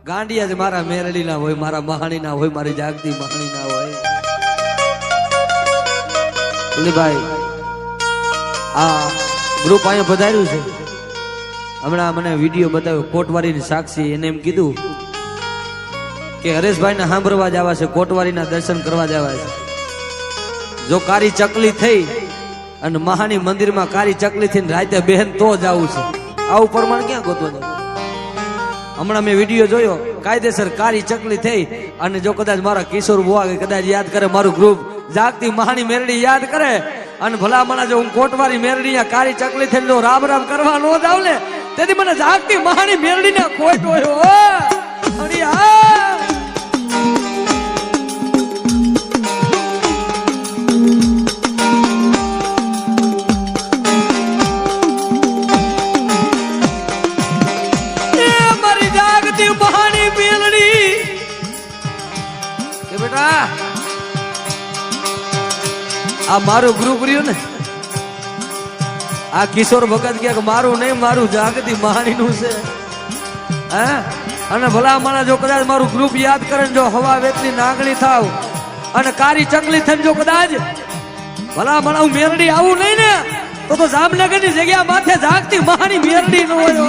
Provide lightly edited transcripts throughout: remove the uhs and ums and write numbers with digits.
ગાંડિયા જ મારા મેરડી ના હોય, મારા મહાણી ના હોય, મારી જાગતી મહાણી ના હોય. ભાઈ આ ગ્રુપ અહીંયા પધાર્યું છે. હમણાં મને વિડીયો બતાવ્યો કોટવારીની સાક્ષી, એને એમ કીધું કે હરેશભાઈ ને સાંભળવા જવા છે, કોટવારીના દર્શન કરવા જવા છે. જો કારી ચકલી થઈ અને મહાની મંદિરમાં કારી ચકલી થઈને રાતે બહેન તો જવું છે. આવું પ્રમાણ ક્યાં ગોતવા જવું? હમણાં મેં વિડીયો જોયો, કાયદેસર કારી ચકલી થઈ અને જો કદાચ મારા કિશોર બુઆ કદાચ યાદ કરે, મારું ગ્રુપ જાગતી મહાની મેરડી યાદ કરે અને ભલામણા જો હું કોટવારી મેરડી કારી ચકલી થઈને જો રામ રામ કરવા નો જાવ ને, તેથી મને જાગતી મહાની મેરડી ને ખોટ હોય. આ મારું ગ્રુપ રહ્યું ને, આ કિશોર ભગત કે મારું નહીં, મારું જાગતી મહાની નું છે. અને ભલામણા જો કદાચ મારું ગ્રુપ યાદ કરે, જો હવા વેચની નાગણી થાવ અને કારી ચકલી થઈને જો કદાચ ભલામણા હું મેરડી આવું નહીં ને, તો જામનગર ની જગ્યા માથે જાગતી મહાની મેરડી નો હોય.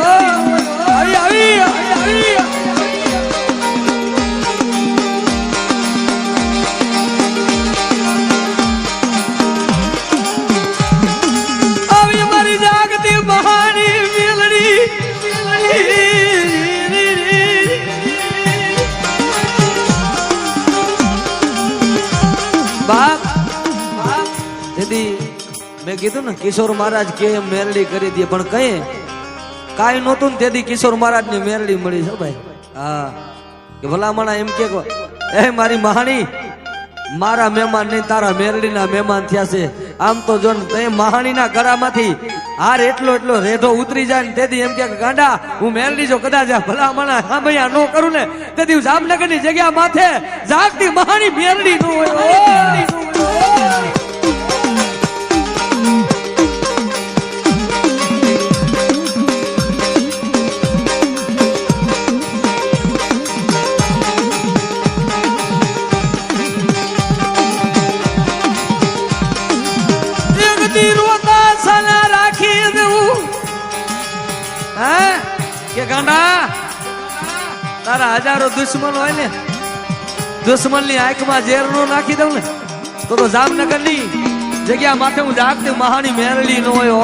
મેં કીધું ને કિશોર મહારાજ કે મેરડી કરી દે, પણ કઈ કાંઈ નહોતું ને તેથી કિશોર મહારાજ ની મેરડી મળી છે ભાઈ. હા, કે ભલામણા એમ કે એ મારી મહાણી મારા મહેમાન નહીં, તારા મેરડી ના મહેમાન થયા છે. આમ તો જો મહાણી ના ગળામાંથી હાર એટલો એટલો રેઢો ઉતરી જાય ને, તેથી એમ કે ગાંડા હું મેરડી જો કદાચ ભલામણા સાંભળ્યા ન કરું ને, તેથી જામનગર ની જગ્યા માથે જાગતી મહાની મેરડી નો હોય. કે ગાંડા તારા હજારો દુશ્મન હોય ને, દુશ્મન ની આંખમાં ઝેર નો નાખી દઉં ને, તો જામનગર ની જગ્યા માથે હું જાગતી મહાની મેરડી નો હોય.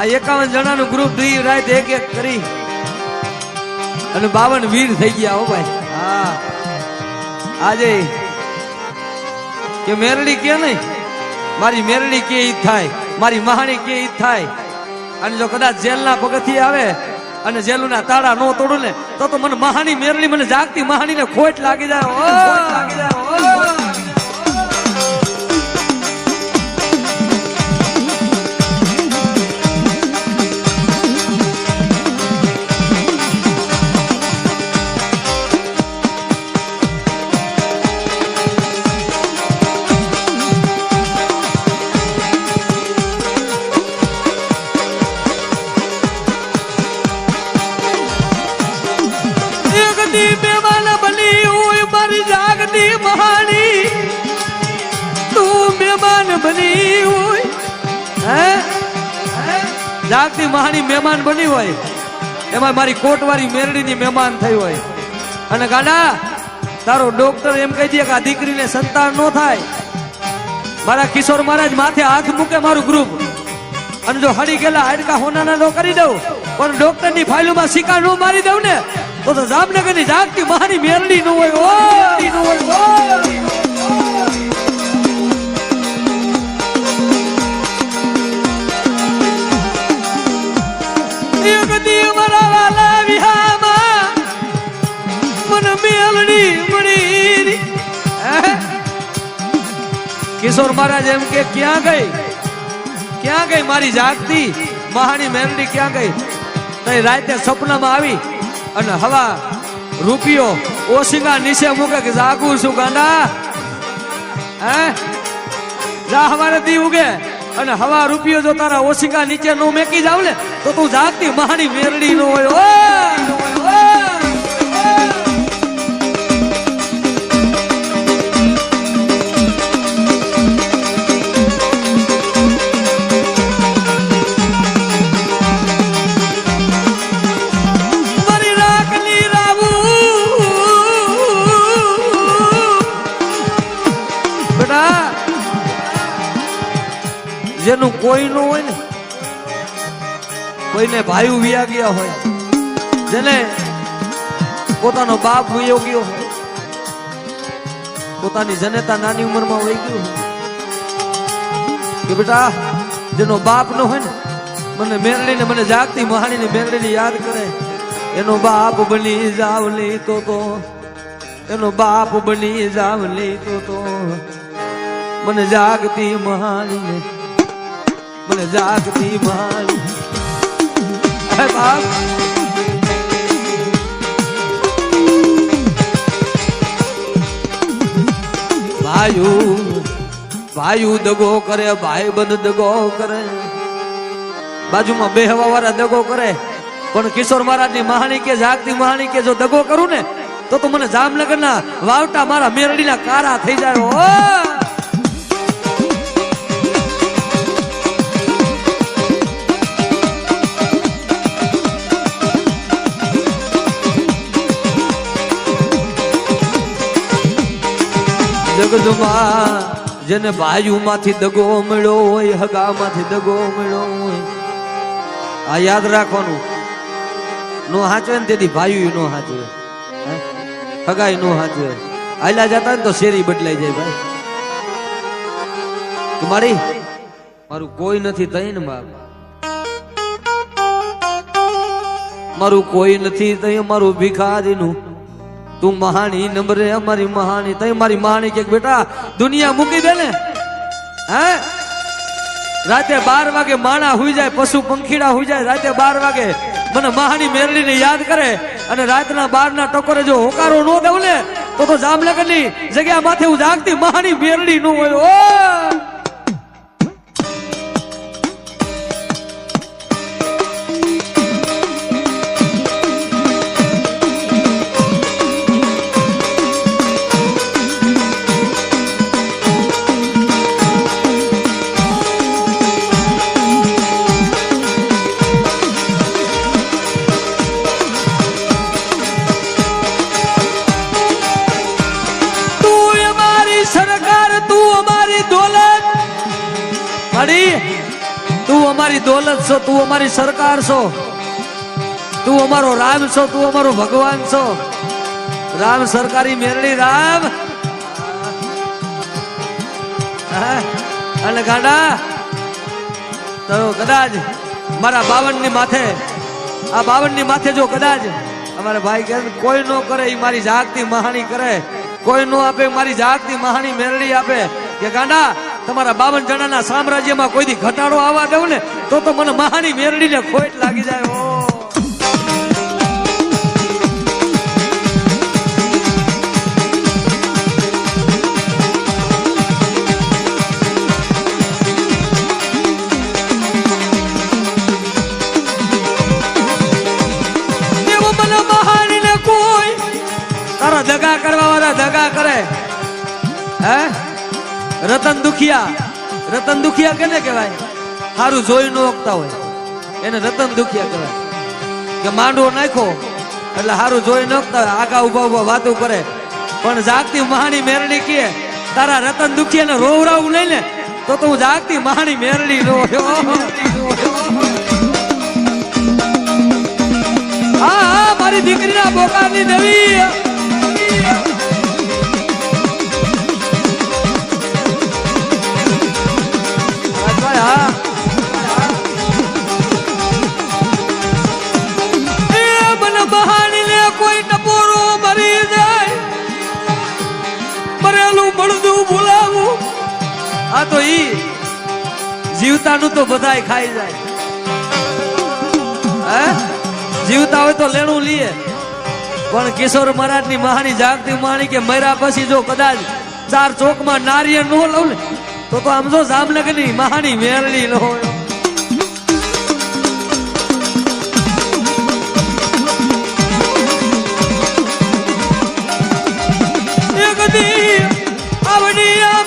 આ 51 જણાનું ગ્રુપ દી રાત એક એક કરી અને 52 વીર થઈ ગયા. હો ભાઈ, હા આજે કે મેરડી કે નહીં, મારી મેરડી કે ઈ થાય, મારી મહાણી કે ઈ થાય. અને જો કદાચ જેલના પગથિયે આવે અને જેલના તાળા નો તોડું ને, તો મને મહાની મેરડી, મને જાગતી મહાની ને ખોટ લાગી જાય. જાગતી મહાની મહેમાન બની હોય, એમાં મારી કોટવારી મેરડી ની મહેમાન થઈ હોય. અને ગાડા તારો ડોક્ટર એમ કહી દે કે આ દીકરીને સંતાન નો થાય, મારા કિશોર મહારાજ માથે હાથ મૂકે મારું ગ્રુપ, અને જો હડી ગયેલા હાડકા હોનાના નો કરી દઉં, પણ ડોક્ટર ની ફાઇલોમાં સિક્કા નો મારી દઉં ને, તો જામનગર ની જાગતી મહાની મેરડી નો હોય. કિશોર મહારાજ એમ કે ક્યાં ગઈ ક્યાં ગઈ મારી જાગતી મહાની મેરડી ક્યાં ગઈ? તઈ રાતે સપનામાં આવી અને હવા રૂપિયો ઓશિંગા નીચે મૂકે કે જાગું છું ગાંડા હે જા હવારે દી ઉગે અને હવા રૂપિયો જો તારા ઓશિંગા નીચે નો મેકી જાવ ને તો તું જાગતી મહાની મેરડી નો હોય. જેનું કોઈ નું હોય ને, કોઈને ભાઈ વિયા ગયા હોય, જેને પોતાનો બાપ વયો ગયો હોય, પોતાની જનેતા નાની ઉંમરમાં વહી ગયું કે બેટા જેનો બાપ ન હોય ને મને મેરડીને મને જાગતી મહાણીને મેરડીને યાદ કરે, એનો બાપ બની જાવ નહીં તો એનો બાપ બની જાવ નહીં તો મને જાગતી મહાણીને મને જાગતી મહાણી. હે બાપ ભાઈ દગો કરે, ભાઈ બંધ દગો કરે, બાજુમાં બેહવા વાળા દગો કરે, પણ કિશોર મહારાજ ની મહાણી કે જાગતી મહાણી કે જો દગો કરું ને તો મને જામનગર ના વાવટા મારા મેરડી ના કારા થઈ જાય. જગદમાં જેને ભાઈઓ માંથી દગો મળ્યો હોય, હગા માંથી દગો મળ્યો હોય, આ યાદ રાખવાનું. નો હાચવે ને તેથી ભાઈઓ નો હાચવે, હગાઈ નો હાચવે. આયલા જતા ને તો શેરી બદલાઈ જાય ભાઈ. મારું કોઈ નથી તઈ ને બાપ, મારું કોઈ નથી તઈ મારું ભિખારી નું તું મહાણી નંબરે અમારી મહાણી. તઈ મારી મહાણી કે બેટા દુનિયા મૂકી દે ને હે રાતે 12 વાગે માણા હુઈ જાય, પશુ પંખીડા હુઈ જાય, રાતે 12 વાગે મને મહાની મેરડીને યાદ કરે અને રાતના 12 ના ટકોરે જો હોકારો ન દઉં ને તો જામનગર ની જગ્યા માથે હું જાગતી મહાની મેરડી નો હોય. તું અમારી દોલત છો, તું અમારી સરકાર છો, તું અમારો રામ છો, તું અમારો ભગવાન છો. રામ સરકારી મેરડી રામ અને ગાંડા તો કદાચ મારા 52 ની માથે આ 52 ની માથે જો કદાચ અમારા ભાઈ કે કોઈ નો કરે એ મારી જાગતી મહાણી કરે, કોઈ નો આપે મારી જાગતી મહાણી મેરડી આપે કે ગાંડા તમારા 52 જણાના સામ્રાજ્યમાં કોઈ દી ઘટાડો આવવા દઉં ને તો મને મહાની મેરડીને ખોટ લાગી જાય. એવું મને મહાણીને કોઈ તારા દગા કરવા વાળા દગા કરે હે. રતન દુખિયા કેને કહેવાય? સારું જોઈ નો ઓકતા હોય એને રતન દુખિયા કહેવાય. કે માંડવો નાખો એટલે સારું જોઈ ન ઓકતા હોય, આગા ઉભા વાતો કરે. પણ જાગતી મહાની મેરડી કે તારા રતન દુખિયાને રોવરાવું લઈ ને તો હું જાગતી મહાની મેરડી નો. હા મારી દીકરીના બોકાની નવી કોઈ ટપોરો મરી જાય, મરેલું મળદું બોલાવું. આ તો ઈ જીવતાનું તો બધાય ખાઈ જાય હે જીવતા હોય તો લેણું લીએ પણ કિશોર મહારાજની મહાની જાગતી માણી કે મર્યા પછી જો કદાચ 4 ચોકમાં નારિયેળ ન લઉં ને તો આમ જો જામનગરની મહાની મેરડી ન હોય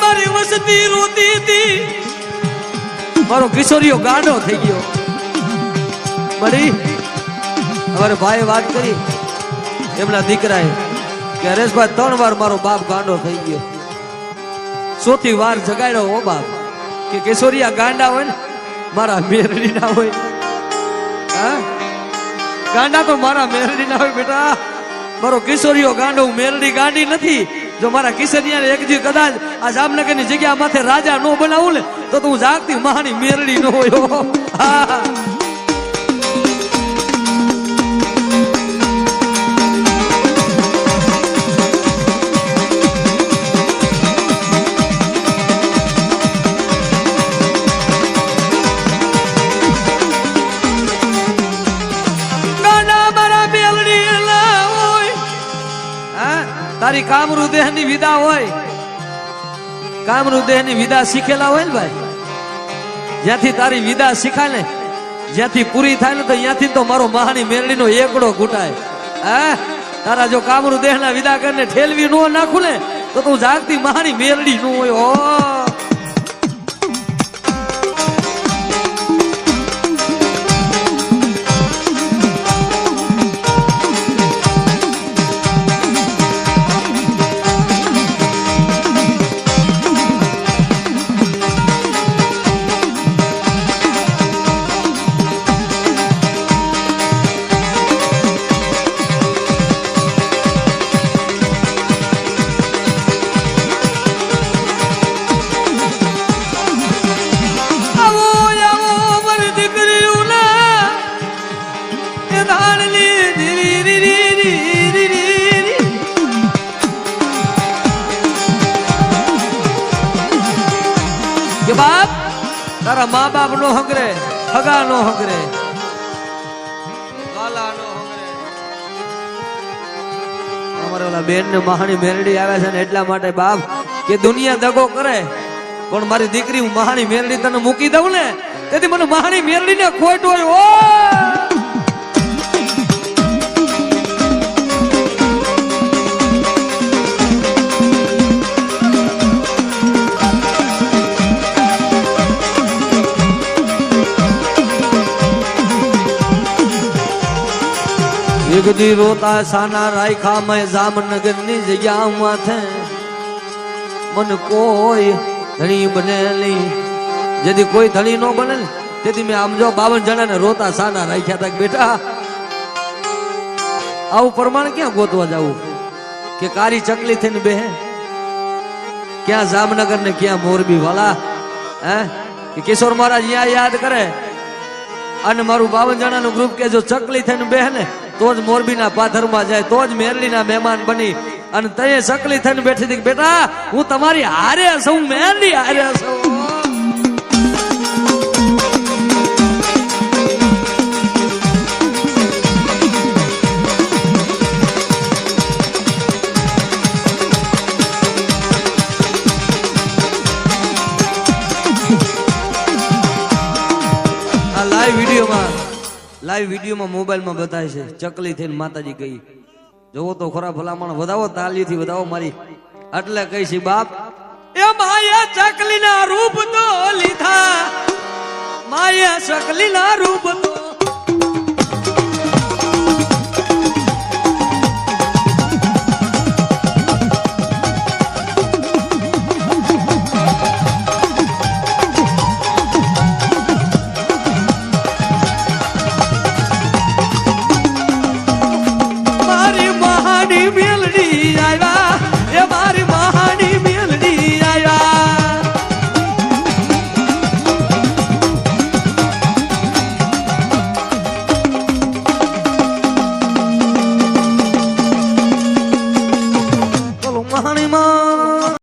મારી વસતી રોતી હતી મારો કિશોરીઓ ગાંડો થઈ ગયો બડી અમારે ભાઈ વાત કરી એમના દીકરાએ કે હરેશભાઈ 3 વાર મારો બાપ ગાંડો થઈ ગયો 4થી વાર જગાડ્યો ઓ બાપ કે કિશોરીયા ગાંડા હોય ને મારા મેરડી ના હોય હા ગાંડા તો મારા મેરડી ના હોય બેટા મારો કિશોરીઓ ગાંડો મેરડી ગાંડી નથી જો મારા કિશોરીયાને એક જી કદાચ આ જામનગરની જગ્યા માથે રાજા નો બનાવું ને તો હું જાગતી મહાની મેરડી નો હોય હા તારી કામરૂ દેહની વિદા હોય કામરૂ દેહની વિદા શીખેલા હોય ને ભાઈ જ્યાંથી તારી વિદા શીખાય ને જ્યાંથી પૂરી થાય ને તો ત્યાંથી તો મારો મહાની મેરડીનો એકડો ઘૂટાય હા તારા જો કામરૂ દેહના વિદા કરીને ઠેલવી નો નાખું ને તો તું જાગતી મહાની મેરડી નો હોય ઓ બાપ તારા મા બાપ નો હંગરે હગા નો હંગરે વાલા નો હંગરે અમારે ઓલા બેન ને મહાની મેરડી આવે છે ને એટલા માટે બાપ કે દુનિયા દગો કરે પણ મારી દીકરી હું મહાની મેરડી તને મૂકી દઉં ને તેથી મને મહાની મેરડી ને ખોટ હોય ઓ दी रोता साना रायखा मैं जामनगर नी जग्या माथे मन कोई धनी बने नहीं यदि कोई धनी नो बने तेदी मैं आम जो 52 जना ने रोता साना राख्या था बेटा आव प्रमाण क्या गोतवा जाऊं कि कारी चकली थी ने बेहे क्या जामनगर ने क्या मोरबी वाला है कि किशोर महाराज यहाँ याद करे अने मारू 52 जना नु ग्रुप के जो चकली थी ने बेहे ने तो ज मोरबी ना पाथर में जाए तो ज मेरली ना मेहमान बनी अन तय सकली थने बैठी थी बेटा हूँ तमारी हारे हूँ मेरली हारे हूँ लाइव वीडियो में मोबाइल में बताए छे चकली थी माताजी गई जो तो खरा भलामण वधावो ताली थी वधावो मारी એટલે કઈ છે બાપ એ માયા ચકલી ના રૂપ તો લીધા માયા ચકલી ના રૂપ